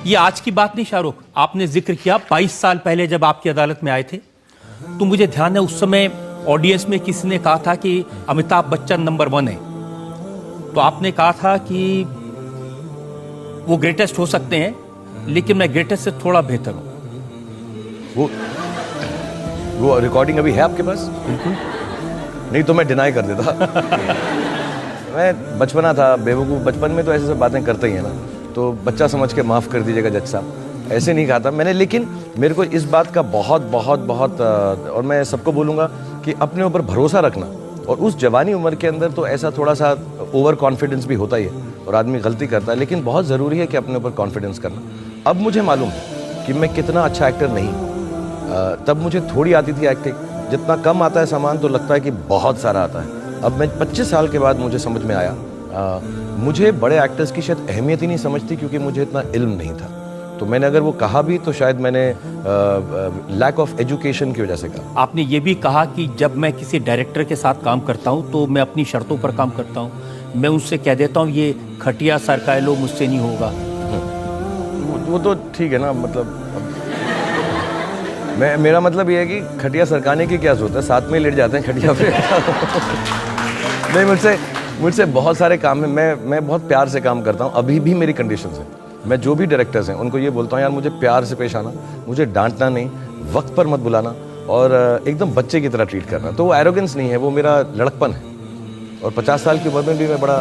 ये आज की बात नहीं शाहरुख, आपने जिक्र किया 22 साल पहले जब आपकी अदालत में आए थे, तो मुझे ध्यान है उस समय ऑडियंस में किसी ने कहा था कि अमिताभ बच्चन नंबर 1 है, तो आपने कहा था कि वो ग्रेटेस्ट हो सकते हैं लेकिन मैं ग्रेटेस्ट से थोड़ा बेहतर हूं। वो रिकॉर्डिंग अभी है आपके पास? बिल्कुल नहीं तो मैं डिनाई कर देता। मैं बचपना था, बेवकूफ़, बचपन में तो ऐसे सब बातें करते ही है ना, तो बच्चा समझ के माफ़ कर दीजिएगा जज साहब, ऐसे नहीं कहा था मैंने। लेकिन मेरे को इस बात का बहुत बहुत बहुत और मैं सबको बोलूँगा कि अपने ऊपर भरोसा रखना, और उस जवानी उम्र के अंदर तो ऐसा थोड़ा सा ओवर कॉन्फिडेंस भी होता ही है और आदमी गलती करता है, लेकिन बहुत ज़रूरी है कि अपने ऊपर कॉन्फिडेंस करना। अब मुझे मालूम है कि मैं कितना अच्छा एक्टर नहीं, तब मुझे थोड़ी आती थी एक्टिंग, जितना कम आता है सामान तो लगता है कि बहुत सारा आता है। अब मैं 25 साल के बाद मुझे समझ में आया, मुझे बड़े एक्टर्स की शायद अहमियत ही नहीं समझती क्योंकि मुझे इतना इल्म नहीं था। तो मैंने अगर वो कहा भी तो शायद मैंने लैक ऑफ एजुकेशन की वजह से कहा। आपने ये भी कहा कि जब मैं किसी डायरेक्टर के साथ काम करता हूं तो मैं अपनी शर्तों पर काम करता हूं, मैं उनसे कह देता हूं ये खटिया सरकाए लो मुझसे नहीं होगा। वो तो ठीक है ना, मतलब मेरा मतलब ये है कि खटिया सरकाने की क्या जरूरत है, साथ में लेट जाते हैं खटिया पे। नहीं, मुझसे बहुत सारे काम है, मैं बहुत प्यार से काम करता हूँ, अभी भी मेरी कंडीशंस हैं। मैं जो भी डायरेक्टर्स हैं उनको ये बोलता हूँ यार मुझे प्यार से पेश आना, मुझे डांटना नहीं, वक्त पर मत बुलाना और एकदम बच्चे की तरह ट्रीट करना। तो वो एरोगेंस नहीं है, वो मेरा लड़कपन है, और 50 साल की उम्र में भी मैं बड़ा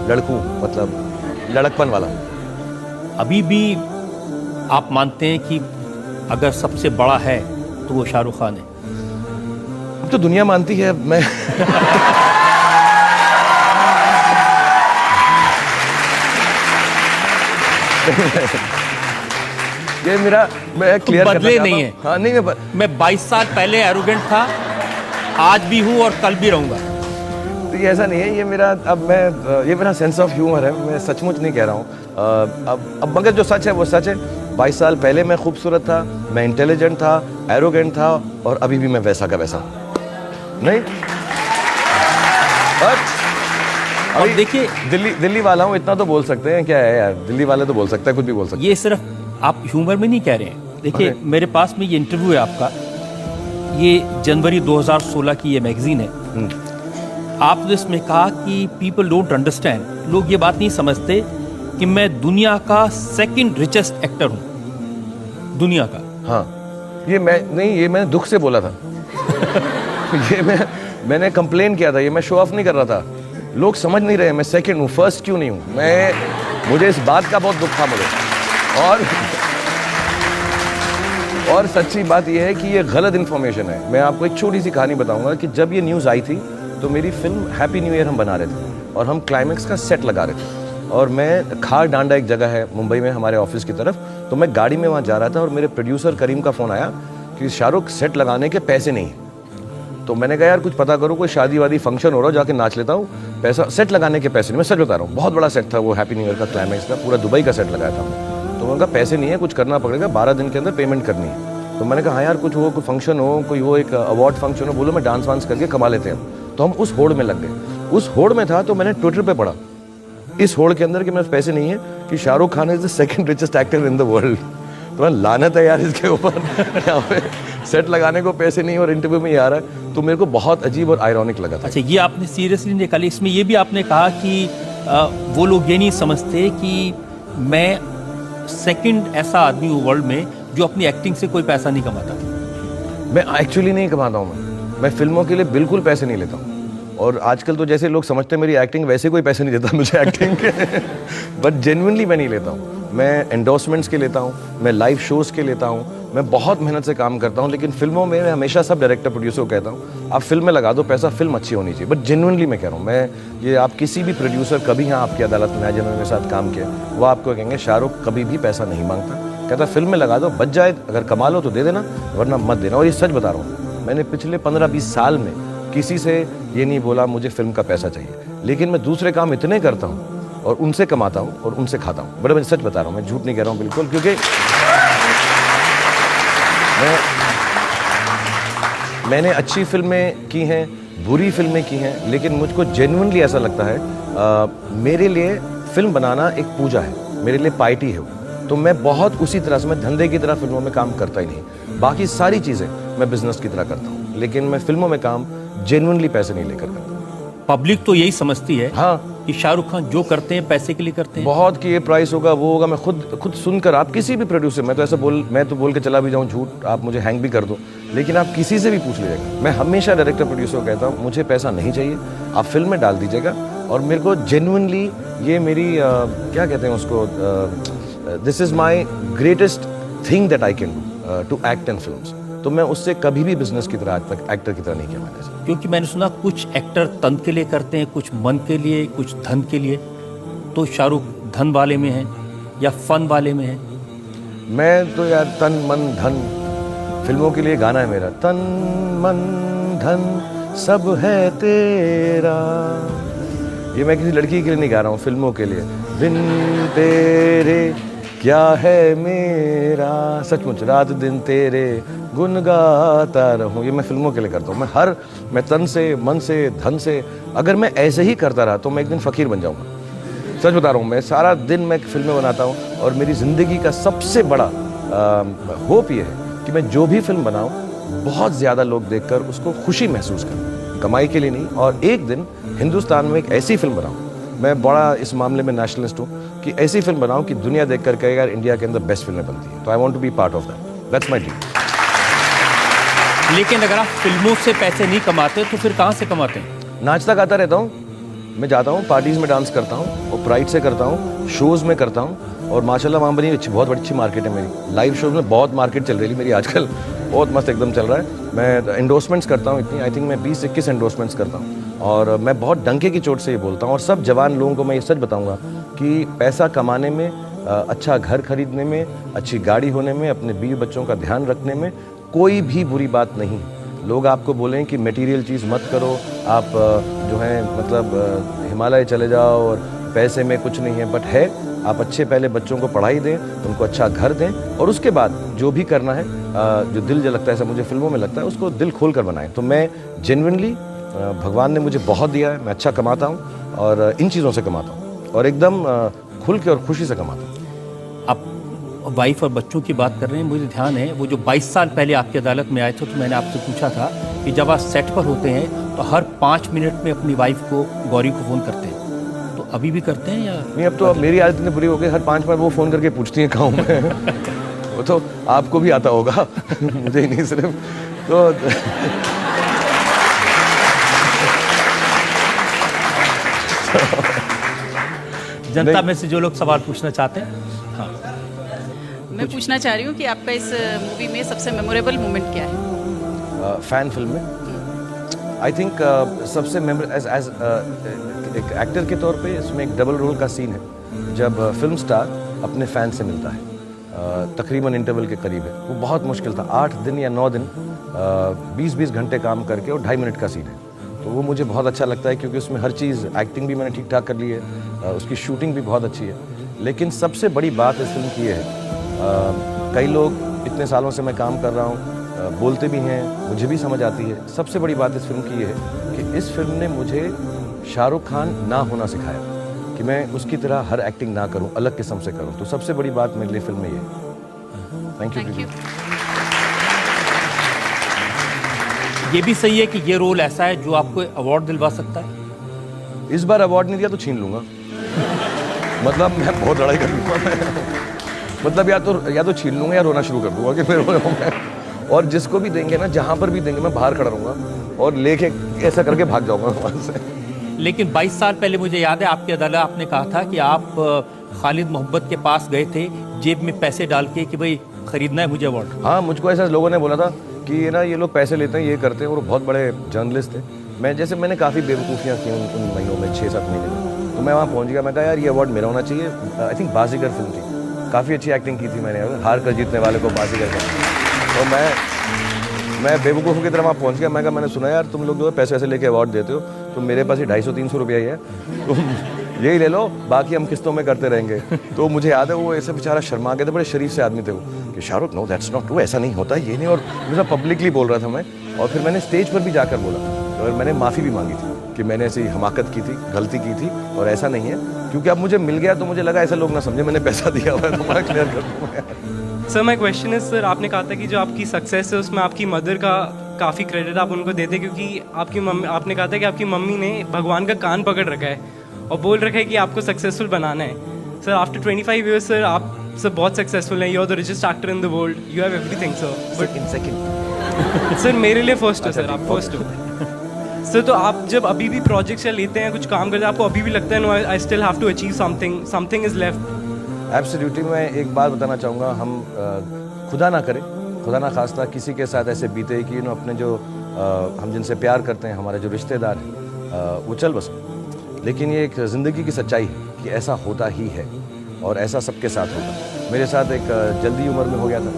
लड़कू, मतलब लड़कपन वाला। अभी भी आप मानते हैं कि अगर सबसे बड़ा है तो वो शाहरुख खान है? अब तो दुनिया मानती है। मैं ये मेरा, मैं क्लियर बदले नहीं है। हाँ नहीं, मैं 22 साल पहले एरोगेंट था, आज भी हूँ और कल भी रहूंगा। तो ये ऐसा नहीं है, ये मेरा ये मेरा सेंस ऑफ ह्यूमर है, मैं सचमुच नहीं कह रहा हूँ। अब मगर जो सच है वो सच है। 22 साल पहले मैं खूबसूरत था, मैं इंटेलिजेंट था, एरोगेंट था, और अभी भी मैं वैसा का वैसा नहीं। और देखिए दिल्ली वाला हूँ, इतना तो बोल सकते हैं, क्या है यार, दिल्ली वाले तो बोल सकते हैं, कुछ भी बोल सकते हैं। ये सिर्फ आप ह्यूमर में नहीं कह रहे हैं। देखिए मेरे पास में ये इंटरव्यू है आपका, ये जनवरी 2016 की ये मैगजीन है। आपने इसमें कहा कि पीपल डोंट अंडरस्टैंड, लोग ये बात नहीं समझते कि मैं दुनिया का सेकंड रिचेस्ट एक्टर हूं, दुनिया का। हाँ, ये मैंने दुख से बोला था। ये मैंने कंप्लेन किया था, ये मैं शो ऑफ नहीं कर रहा था। लोग समझ नहीं रहे मैं सेकंड हूँ, फर्स्ट क्यों नहीं हूँ। मुझे इस बात का बहुत दुख था मुझे। और सच्ची बात यह है कि ये गलत इन्फॉर्मेशन है। मैं आपको एक छोटी सी कहानी बताऊंगा कि जब ये न्यूज़ आई थी तो मेरी फिल्म हैप्पी न्यू ईयर हम बना रहे थे और हम क्लाइमैक्स का सेट लगा रहे थे, और मैं खार डांडा एक जगह है मुंबई में हमारे ऑफिस की तरफ, तो मैं गाड़ी में वहाँ जा रहा था और मेरे प्रोड्यूसर करीम का फ़ोन आया कि शाहरुख सेट लगाने के पैसे नहीं। तो मैंने कहा यार कुछ पता करो, कोई शादी वादी फंक्शन हो रहा हो, जाके नाच लेता हूँ, पैसा सेट लगाने के पैसे नहीं। मैं सच बता रहा हूँ, बहुत बड़ा सेट था वो हैप्पी न्यू ईयर का, क्लाइमैक्स का, पूरा दुबई का सेट लगाया था। तो उनका पैसे नहीं है, कुछ करना पड़ेगा, 12 दिन के अंदर पेमेंट करनी है। तो मैंने कहा हाँ यार कुछ हो, कोई फंक्शन हो, कोई हो, एक अवार्ड फंक्शन हो, बोलो मैं डांस वांस करके कमा लेते हैं। तो हम उस होड़ में लग गए। उस होड़ में था तो मैंने ट्विटर पे पढ़ा इस होड़ के अंदर कि मेरे पैसे नहीं है, कि Shahrukh Khan is the second richest actor in the world. तो मैं लानत है यार इसके ऊपर, यहाँ पे सेट लगाने को पैसे नहीं और इंटरव्यू में ये आ रहा है। तो मेरे को बहुत अजीब और आयरॉनिक लगा था। अच्छा, ये आपने सीरियसली निकाली। इसमें ये भी आपने कहा कि वो लोग ये नहीं समझते कि मैं सेकंड ऐसा आदमी हूँ वर्ल्ड में जो अपनी एक्टिंग से कोई पैसा नहीं कमाता। मैं एक्चुअली नहीं कमाता हूँ, मैं फिल्मों के लिए बिल्कुल पैसे नहीं लेता हूँ। और आजकल तो जैसे लोग समझते हैं मेरी एक्टिंग, वैसे कोई पैसे नहीं देता मुझे एक्टिंग के। बट जेन्युइनली मैं नहीं लेता हूँ। मैं एंडोर्समेंट्स के लेता हूँ, मैं लाइव शोज़ के लेता हूँ, मैं बहुत मेहनत से काम करता हूँ। लेकिन फिल्मों में मैं हमेशा सब डायरेक्टर प्रोड्यूसर को कहता हूँ आप फिल्म में लगा दो पैसा, फिल्म अच्छी होनी चाहिए। बट जेन्युइनली मैं कह रहा हूँ, मैं ये आप किसी भी प्रोड्यूसर कभी यहाँ आपकी अदालत में आए जिन्होंने मेरे साथ काम किया, वो आपको कहेंगे शाहरुख कभी भी पैसा नहीं मांगता, कहता फिल्म में लगा दो, बच जाए, अगर कमा लो तो दे देना, वरना मत देना। और ये सच बता रहा हूँ, मैंने पिछले 15-20 साल में किसी से ये नहीं बोला मुझे फिल्म का पैसा चाहिए। लेकिन मैं दूसरे काम इतने करता हूँ और उनसे कमाता हूँ और उनसे खाता हूँ। बड़े मैं सच बता रहा हूँ, मैं झूठ नहीं कह रहा हूँ बिल्कुल, क्योंकि मैंने अच्छी फिल्में की हैं, बुरी फिल्में की हैं, लेकिन मुझको जेन्युइनली ऐसा लगता है मेरे लिए फिल्म बनाना एक पूजा है, मेरे लिए पार्टी है। तो मैं बहुत उसी तरह से, मैं धंधे की तरह फिल्मों में काम करता ही नहीं। बाकी सारी चीज़ें मैं बिजनेस की तरह करता हूँ, लेकिन मैं फिल्मों में काम जेन्युइनली पैसे नहीं लेकर करता। पब्लिक तो यही समझती है हाँ, कि शाहरुख खान जो करते हैं पैसे के लिए करते हैं। बहुत कि ये प्राइस होगा, वो होगा। मैं खुद सुनकर, आप किसी भी प्रोड्यूसर, मैं तो बोल के चला भी जाऊँ झूठ, आप मुझे हैंग भी कर दो, लेकिन आप किसी से भी पूछ लीजिएगा, मैं हमेशा डायरेक्टर प्रोड्यूसर को कहता हूँ, मुझे पैसा नहीं चाहिए, आप फिल्म में डाल दीजिएगा। और मेरे को जेन्युइनली ये मेरी क्या कहते हैं उसको, this is my greatest thing that I can do, to act in films. तो मैं उससे कभी भी बिजनेस की तरह आज तक एक्टर की तरह नहीं किया मैंने। क्योंकि मैंने सुना कुछ एक्टर तन के लिए करते हैं, कुछ मन के लिए, कुछ धन के लिए। तो शाहरुख धन वाले में है या फन वाले में है? मैं तो यार तन मन धन, फिल्मों के लिए गाना है मेरा, तन मन धन सब है तेरा। ये मैं किसी लड़की के लिए नहीं गा रहा हूँ, फिल्मों के लिए। बिन तेरे क्या है मेरा, सचमुच रात दिन तेरे गुन गाता रहूं, ये मैं फिल्मों के लिए करता हूँ। मैं तन से, मन से, धन से, अगर मैं ऐसे ही करता रहा तो मैं एक दिन फ़कीर बन जाऊँगा। सच बता रहा हूँ, मैं सारा दिन मैं फिल्में बनाता हूँ, और मेरी ज़िंदगी का सबसे बड़ा होप ये है कि मैं जो भी फिल्म बनाऊँ, बहुत ज़्यादा लोग देखकर उसको खुशी महसूस करें, कमाई के लिए नहीं। और एक दिन हिंदुस्तान में एक ऐसी फिल्म बनाऊँ, मैं बड़ा इस मामले में नेशनलिस्ट हूँ, कि ऐसी फिल्म बनाऊँ कि दुनिया देख कर कहेगा यार इंडिया के अंदर बेस्ट फिल्में बनती हैं। तो I want to be part of that, that's my dream. लेकिन अगर आप फिल्मों से पैसे नहीं कमाते तो फिर कहाँ से कमाते हैं? नाचता गाता रहता हूँ, मैं जाता हूँ पार्टीज़ में डांस करता हूँ, और प्राइड से करता हूँ, शोज़ में करता हूँ, और माशाल्लाह वहाँ बनी बहुत अच्छी मार्केट है मेरी। लाइव शोज़ में बहुत मार्केट चल रही है मेरी आजकल, बहुत मस्त एकदम चल रहा है। मैं एंडोर्समेंट्स करता हूँ इतनी, आई थिंक मैं 20-21 एंडोर्समेंट्स करता हूँ, और मैं बहुत डंके की चोट से ये बोलता हूँ, और सब जवान लोगों को मैं ये सच बताऊँगा कि पैसा कमाने में, अच्छा घर खरीदने में, अच्छी गाड़ी होने में, अपने बीवी बच्चों का ध्यान रखने में कोई भी बुरी बात नहीं। लोग आपको बोलें कि मटेरियल चीज़ मत करो, आप जो है मतलब हिमालय चले जाओ और पैसे में कुछ नहीं है, बट है आप अच्छे पहले बच्चों को पढ़ाई दें, उनको अच्छा घर दें, और उसके बाद जो भी करना है, जो दिल जो लगता है, ऐसा मुझे फिल्मों में लगता है, उसको दिल खोल कर बनाएं। तो मैं जेन्युइनली, भगवान ने मुझे बहुत दिया है, मैं अच्छा कमाता हूँ, और इन चीज़ों से कमाता हूँ, और एकदम खुल के और खुशी से कमाता हूँ। आप वाइफ और बच्चों की बात कर रहे हैं, मुझे ध्यान है वो जो 22 साल पहले आपकी अदालत में आए थे, तो मैंने आपसे पूछा था कि जब आप सेट पर होते हैं तो हर 5 मिनट में अपनी वाइफ को, गौरी को फ़ोन करते हैं, तो अभी भी करते हैं या नहीं? अब तो मेरी आदत इतनी बुरी हो गई, हर 5 मिनट वो फ़ोन करके पूछती हैं कहाँ हूँ मैं। वो तो आपको भी आता होगा, मुझे ही नहीं सिर्फ। तो जनता में से जो लोग सवाल पूछना चाहते हैं। हाँ, मैं पूछना चाह रही हूँ कि आपका इस मूवी में सबसे मेमोरेबल मोमेंट क्या है? फैन फिल्म में आई थिंक सबसे एज एक एक्टर के तौर पे इसमें एक डबल रोल का सीन है, जब फिल्म स्टार अपने फैन से मिलता है, तकरीबन इंटरवल के करीब है। वो बहुत मुश्किल था, 8 दिन या 9 दिन 20-20 घंटे काम करके, और 2.5 मिनट का सीन है। तो वो मुझे बहुत अच्छा लगता है, क्योंकि उसमें हर चीज़, एक्टिंग भी मैंने ठीक ठाक कर ली है, उसकी शूटिंग भी बहुत अच्छी है। लेकिन सबसे बड़ी बात इस फिल्म की है, कई लोग, इतने सालों से मैं काम कर रहा हूँ, बोलते भी हैं, मुझे भी समझ आती है। सबसे बड़ी बात इस फिल्म की ये है कि इस फिल्म ने मुझे शाहरुख खान ना होना सिखाया, कि मैं उसकी तरह हर एक्टिंग ना करूं, अलग किस्म से करूं। तो सबसे बड़ी बात मेरे लिए फिल्म में ये है। Thank you. ये भी सही है कि ये रोल ऐसा है जो आपको अवार्ड दिलवा सकता है? इस बार अवार्ड नहीं दिया तो छीन लूंगा। मतलब मैं बहुत लड़ाई कर लूँगा मैं। मतलब या तो छीन लूँगा या रोना शुरू कर दूँगा कि मैं, और जिसको भी देंगे ना, जहाँ पर भी देंगे, मैं बाहर खड़ा रहूँगा और लेके ऐसा करके भाग जाऊँगा वहाँ से। लेकिन 22 साल पहले मुझे याद है आपकी अदालत, आपने कहा था कि आप खालिद मोहब्बत के पास गए थे जेब में पैसे डाल के कि भाई खरीदना है मुझे अवार्ड। हाँ, मुझको ऐसा लोगों ने बोला था कि ये ना, ये लोग पैसे लेते हैं, ये करते हैं, और बहुत बड़े जर्नलिस्ट थे। मैंने काफ़ी बेवकूफ़ियाँ की उन महीनों में, 6-7 महीने में। तो मैं वहाँ पहुँच गया, मैं कहा यार ये अवार्ड मेरा होना चाहिए। आई थिंक बाजीगर फिल्म थी, काफ़ी अच्छी एक्टिंग की थी मैंने, हार कर जीतने वाले को बाजीगर का। तो मैं बेवकूफ़ की तरह वहाँ पहुँच गया। मैंने सुना यार तुम लोग जो है पैसे ऐसे लेके अवार्ड देते हो, तो मेरे पास ही 250-300 रुपया ही है, तुम यही ले लो, बाकी हम किस्तों में करते रहेंगे। तो मुझे याद है वो ऐसे बेचारा शर्मा गए थे, बड़े शरीफ से आदमी थे वो, कि Shahrukh no that's not true, ऐसा नहीं होता, ये नहीं। और मुझे पब्लिकली बोल रहा था मैं, और फिर मैंने स्टेज पर भी जाकर बोला, और मैंने माफ़ी भी मांगी थी कि मैंने ऐसी हमाकत की थी, गलती की थी, और ऐसा नहीं है। क्योंकि अब मुझे मिल गया तो मुझे लगा ऐसे लोग ना समझे मैंने पैसा दिया हुआ है, तो मैं क्लियर कर दूँ यार। Sir my question is sir, आपने कहा था कि जो आपकी सक्सेस है उसमें आपकी मदर का काफ़ी क्रेडिट आप उनको देते, क्योंकि आपकी मम्मी, आपने कहा था कि आपकी मम्मी ने भगवान का कान पकड़ रखा है और बोल रखा है कि आपको सक्सेसफुल बनाना है। सर आफ्टर 25 ईयर्स सर आप सर बहुत सक्सेसफुल हैं, you are the richest actor in the world, you have everything sir, but second sir मेरे लिए फर्स्ट हो सर, आप फर्स्ट हो सर। तो आप जब अभी भी प्रोजेक्ट्स या लेते हैं, कुछ काम करते हैं, आपको अभी भी लगता है no I still have to achieve something, something is left? Absolutely. मैं एक बात बताना चाहूँगा, हम खुदा ना करे, खुदा ना खास्ता किसी के साथ ऐसे बीते कि अपने जो हम जिनसे प्यार करते हैं, हमारे जो रिश्तेदार हैं, वो चल बस। लेकिन ये एक ज़िंदगी की सच्चाई है कि ऐसा होता ही है और ऐसा सबके साथ होता। मेरे साथ एक जल्दी उम्र में हो गया था,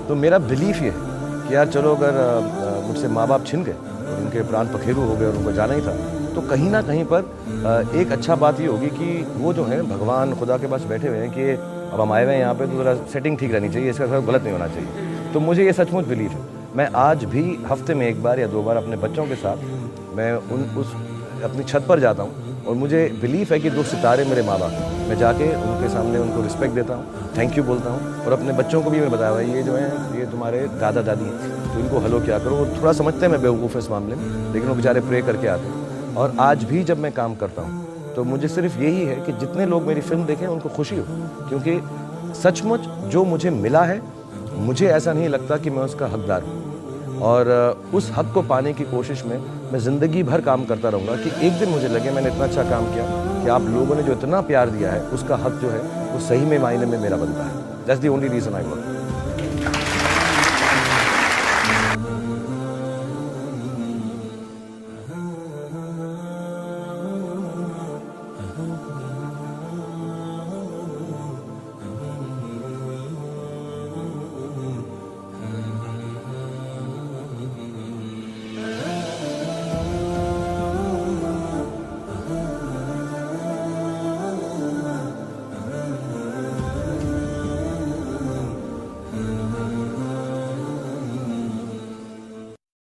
तो मेरा बिलीफ ये है कि यार चलो अगर मुझसे माँ बाप छिन गए और उनके प्राण पखेरु हो गए और उनको जाना ही था, तो कहीं ना कहीं पर एक अच्छा बात ये होगी कि वो जो है भगवान खुदा के पास बैठे हुए हैं कि अब हम आए हुए हैं यहाँ पे, तो ज़रा सेटिंग ठीक रहनी चाहिए, इसका सब गलत नहीं होना चाहिए। तो मुझे ये सचमुच बिलीफ है। मैं आज भी हफ्ते में 1 बार या 2 बार अपने बच्चों के साथ मैं उस अपनी छत पर जाता हूँ और मुझे बिलीफ है कि 2 सितारे मेरे माँ बाप हैं। मैं जाके उनके सामने उनको रिस्पेक्ट देता हूँ, थैंक यू बोलता हूँ, और अपने बच्चों को भी मैं बताया भाई ये जो है ये तुम्हारे दादा दादी हैं, तो इनको हेलो क्या करो। वो थोड़ा समझते हैं मैं बेवकूफ़ इस मामले में, लेकिन वो बेचारे प्रे करके आते हैं। और आज भी जब मैं काम करता हूँ तो मुझे सिर्फ यही है कि जितने लोग मेरी फिल्म देखें उनको खुशी हो, क्योंकि सचमुच जो मुझे मिला है मुझे ऐसा नहीं लगता कि मैं उसका हकदार हूँ, और उस हक को पाने की कोशिश में मैं ज़िंदगी भर काम करता रहूँगा कि एक दिन मुझे लगे मैंने इतना अच्छा काम किया कि आप लोगों ने जो इतना प्यार दिया है उसका हक जो है वो सही में मायने में मेरा बनता है। That's the only reason I work.